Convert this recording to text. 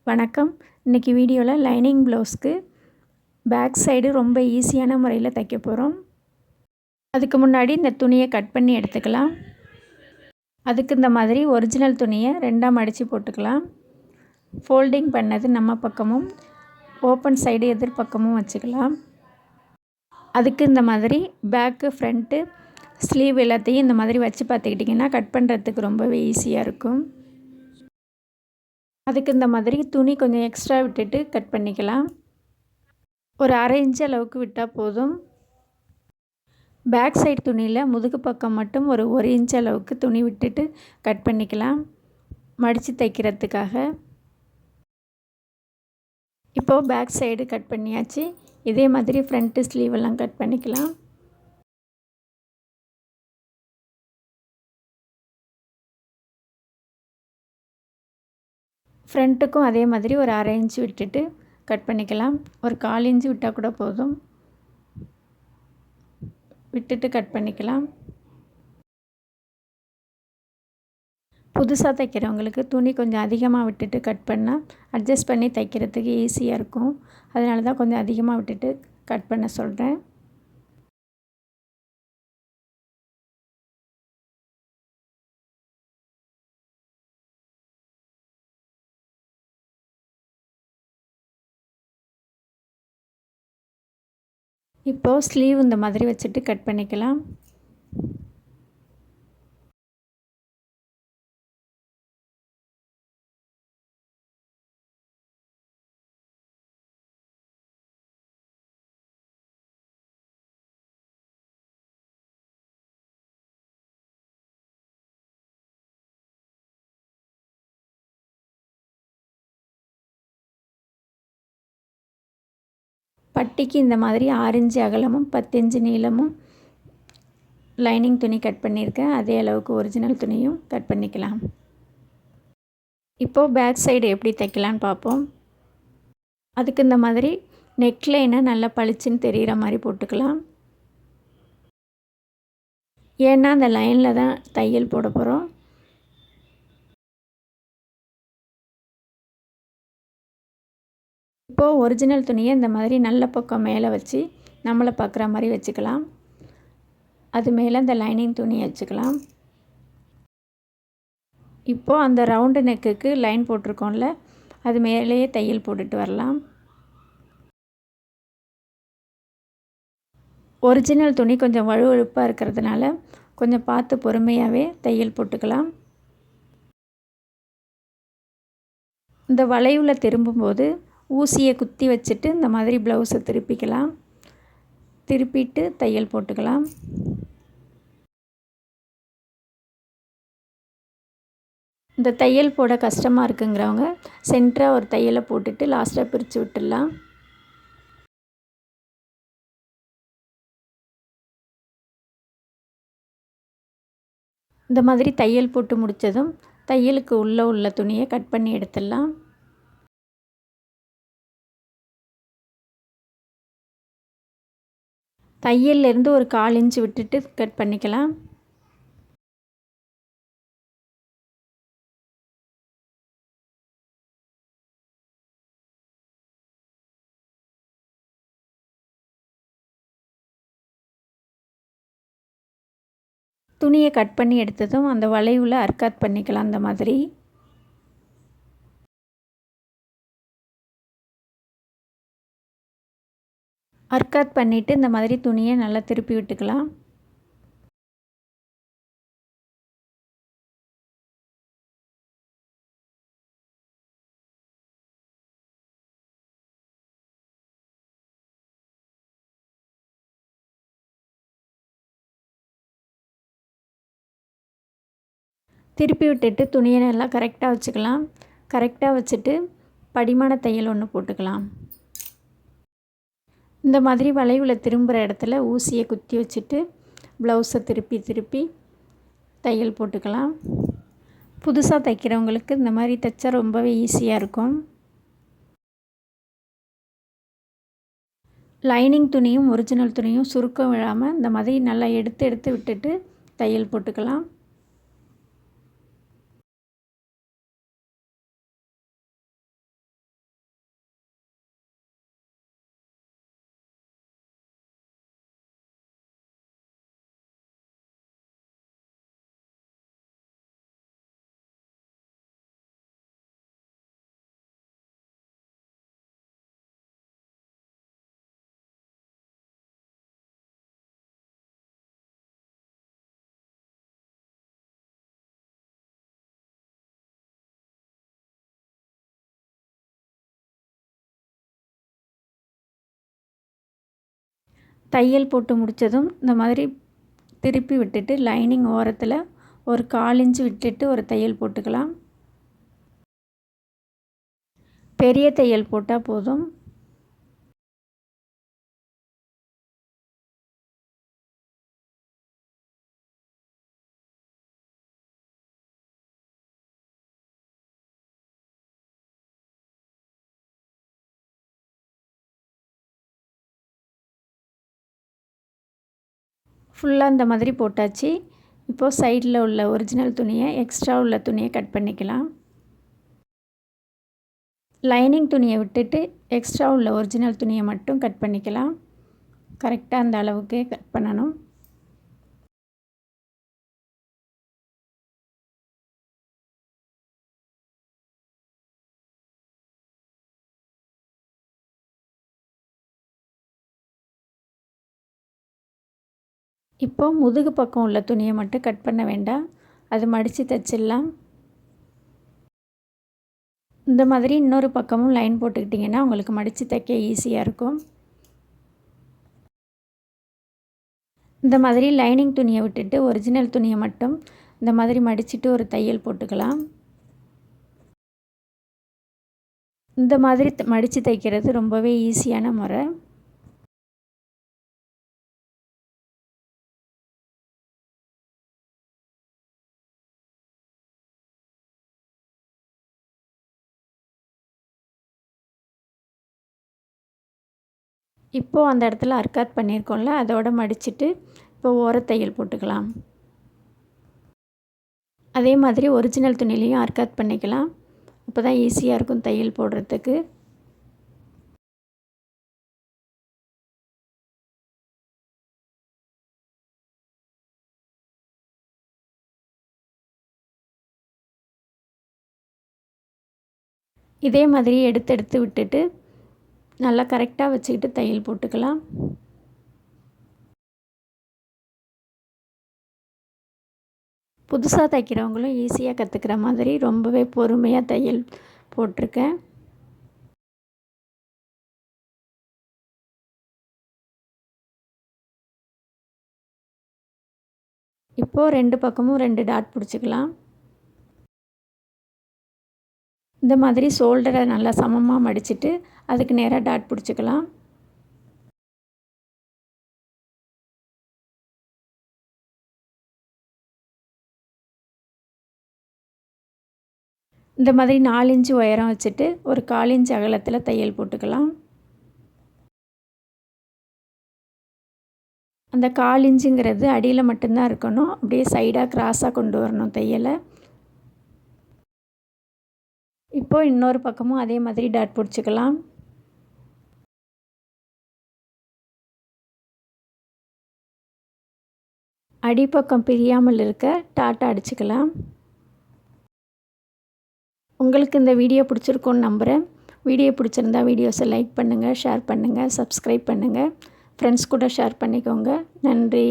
வணக்கம். இன்றைக்கி வீடியோவில் லைனிங் ப்ளவுஸ்க்கு பேக் சைடு ரொம்ப ஈஸியான முறையில் தைக்க போகிறோம். அதுக்கு முன்னாடி இந்த துணியை கட் பண்ணி எடுத்துக்கலாம். அதுக்கு இந்த மாதிரி ஒரிஜினல் துணியை ரெண்டாக மடித்து போட்டுக்கலாம். ஃபோல்டிங் பண்ணது நம்ம பக்கமும் ஓப்பன் சைடு எதிர்பக்கமும் வச்சுக்கலாம். அதுக்கு இந்த மாதிரி பேக்கு ஃப்ரண்ட்டு ஸ்லீவ் எல்லாத்தையும் இந்த மாதிரி வச்சு பார்த்துக்கிட்டிங்கன்னா கட் பண்ணுறதுக்கு ரொம்பவே ஈஸியாக இருக்கும். அதுக்கு இந்த மாதிரி துணி கொஞ்சம் எக்ஸ்ட்ரா விட்டுட்டு கட் பண்ணிக்கலாம். ஒரு அரை இன்ச் அளவுக்கு விட்டால் போதும். பேக் சைடு துணியில் முதுகு பக்கம் மட்டும் ஒரு இன்ச் அளவுக்கு துணி விட்டுட்டு கட் பண்ணிக்கலாம் மடித்து தைக்கிறதுக்காக. இப்போது பேக் சைடு கட் பண்ணியாச்சு. இதே மாதிரி ஃப்ரண்ட்டு ஸ்லீவெல்லாம் கட் பண்ணிக்கலாம். ஃப்ரண்ட்டுக்கும் அதே மாதிரி ஒரு அரை இன்ச்சு விட்டுட்டு கட் பண்ணிக்கலாம். ஒரு 1/4 இன்ச்சு விட்டால் கூட போதும். விட்டுட்டு கட் பண்ணிக்கலாம். புதுசாக தைக்கிறவங்களுக்கு துணி கொஞ்சம் அதிகமாக விட்டுட்டு கட் பண்ணால் அட்ஜஸ்ட் பண்ணி தைக்கிறதுக்கு ஈஸியாக இருக்கும். அதனால தான் கொஞ்சம் அதிகமாக விட்டுட்டு கட் பண்ண சொல்கிறேன். இப்போது ஸ்லீவ் இந்த மாதிரி வச்சுட்டு கட் பண்ணிக்கலாம். பட்டிக்கு இந்த மாதிரி 6 இன்ச்சு அகலமும் 10 இன்ச்சு நீளமும் லைனிங் துணி கட் பண்ணியிருக்கேன். அதே அளவுக்கு ஒரிஜினல் துணியும் கட் பண்ணிக்கலாம். இப்போது பேக் சைடு எப்படி தைக்கலான்னு பார்ப்போம். அதுக்கு இந்த மாதிரி நெக்லைனை நல்லா பளிச்சுன்னு தெரிகிற மாதிரி போட்டுக்கலாம். ஏன்னா அந்த லைனில் தான் தையல் போட போகிறோம். இப்போது ஒரிஜினல் துணியை இந்த மாதிரி நல்ல பக்கம் மேலே வச்சு நம்மளை பார்க்குற மாதிரி வச்சுக்கலாம். அது மேலே இந்த லைனிங் துணியை வச்சுக்கலாம். இப்போது அந்த ரவுண்டு நெக்குக்கு லைன் போட்டிருக்கோம்ல, அது மேலேயே தையல் போட்டுட்டு வரலாம். ஒரிஜினல் துணி கொஞ்சம் வழுவழுப்பாக இருக்கிறதுனால கொஞ்சம் பார்த்து பொறுமையாகவே தையல் போட்டுக்கலாம். இந்த வளைவில் திரும்பும்போது ஊசியை குத்தி வச்சுட்டு இந்த மாதிரி ப்ளவுஸை திருப்பிக்கலாம். திருப்பிட்டு தையல் போட்டுக்கலாம். இந்த தையல் போட கஷ்டமாக இருக்குங்கிறவங்க சென்டராக ஒரு தையலை போட்டுட்டு லாஸ்ட்டாக பிரித்து விட்டுடலாம். இந்த மாதிரி தையல் போட்டு முடித்ததும் தையலுக்கு உள்ளே உள்ள துணியை கட் பண்ணி எடுத்துடலாம். தையல்லேருந்து ஒரு 1/4 இன்ச்சு விட்டுட்டு கட் பண்ணிக்கலாம். துணியை கட் பண்ணி எடுத்ததும் அந்த வளைவில் அர்க்காத் பண்ணிக்கலாம். அந்த மாதிரி அர்க்காத் பண்ணிவிட்டு இந்த மாதிரி துணியை நல்லா திருப்பி விட்டுக்கலாம். திருப்பி விட்டுட்டு துணியை நல்லா கரெக்டாக வச்சுக்கலாம். கரெக்டாக வச்சுட்டு படிமான தையல் ஒன்று போட்டுக்கலாம். இந்த மாதிரி வளைவில் திரும்புகிற இடத்துல ஊசியை குத்தி வச்சுட்டு ப்ளவுஸை திருப்பி தையல் போட்டுக்கலாம். புதுசாக தைக்கிறவங்களுக்கு இந்த மாதிரி தைச்சா ரொம்பவே ஈஸியாக இருக்கும். லைனிங் துணியும் ஒரிஜினல் துணியும் சுருக்கம் விழாமல் இந்த மாதிரி நல்லா எடுத்து விட்டுட்டு தையல் போட்டுக்கலாம். தையல் போட்டு முடித்ததும் இந்த மாதிரி திருப்பி விட்டுட்டு லைனிங் ஓரத்தில் ஒரு 1/4 இன்ச்சு விட்டுட்டு ஒரு தையல் போட்டுக்கலாம். பெரிய தையல் போட்டால் போதும். ஃபுல்லாக இந்த மாதிரி போட்டாச்சு. இப்போது சைடில் உள்ள ஒரிஜினல் துணியை எக்ஸ்ட்ரா உள்ள துணியை கட் பண்ணிக்கலாம். லைனிங் துணியை விட்டுட்டு எக்ஸ்ட்ரா உள்ள ஒரிஜினல் துணியை மட்டும் கட் பண்ணிக்கலாம். கரெக்டாக அந்த அளவுக்கு கட் பண்ணணும். இப்போது முதுகு பக்கம் உள்ள துணியை மட்டும் கட் பண்ண வேண்டாம், அது மடித்து தைச்சிடலாம். இந்த மாதிரி இன்னொரு பக்கமும் லைன் போட்டுக்கிட்டிங்கன்னா உங்களுக்கு மடித்து தைக்க ஈஸியாக இருக்கும். இந்த மாதிரி லைனிங் துணியை விட்டுட்டு ஒரிஜினல் துணியை மட்டும் இந்த மாதிரி மடிச்சுட்டு ஒரு தையல் போட்டுக்கலாம். இந்த மாதிரி மடித்து தைக்கிறது ரொம்பவே ஈஸியான முறை. இப்போது அந்த இடத்துல அர்க்காத் பண்ணியிருக்கோம்ல, அதோட மடிச்சுட்டு இப்போ ஓரத்தையல் போட்டுக்கலாம். அதே மாதிரி ஒரிஜினல் துணிலையும் அர்க்காத் பண்ணிக்கலாம். அப்போ தான் ஈஸியாக இருக்கும் தையல் போடுறதுக்கு. இதே மாதிரி எடுத்து விட்டுட்டு நல்லா கரெக்டாக வச்சுக்கிட்டு தையல் போட்டுக்கலாம். புதுசாக தைக்கிறவங்களும் ஈஸியாக கற்றுக்கிற மாதிரி ரொம்பவே பொறுமையாக தையல் போட்டிருக்கேன். இப்போது 2 பக்கமும் 2 டாட் பிடிச்சிக்கலாம். இந்த மாதிரி ஷோல்டரை நல்லா சமமாக மடிச்சுட்டு அதுக்கு நேராக டாட் பிடிச்சிக்கலாம். இந்த மாதிரி 4 இன்ச்சு உயரம் வச்சுட்டு ஒரு 1/4 இன்ச் அகலத்தில் தையல் போட்டுக்கலாம். அந்த 1/4 இன்ச்சுங்கிறது அடியில் மட்டும்தான் இருக்கணும். அப்படியே சைடாக கிராஸாக கொண்டு வரணும் தையலை. இப்போது இன்னொரு பக்கமும் அதே மாதிரி டாட் பிடிச்சிக்கலாம். அடிப்பக்கம் பிரியாமல் இருக்க டாட்டா அடிச்சுக்கலாம். உங்களுக்கு இந்த வீடியோ பிடிச்சிருக்கும்னு நம்புகிறேன். வீடியோ பிடிச்சிருந்தா வீடியோஸை லைக் பண்ணுங்கள், ஷேர் பண்ணுங்கள், சப்ஸ்கிரைப் பண்ணுங்கள். ஃப்ரெண்ட்ஸ் கூட ஷேர் பண்ணிக்கோங்க. நன்றி.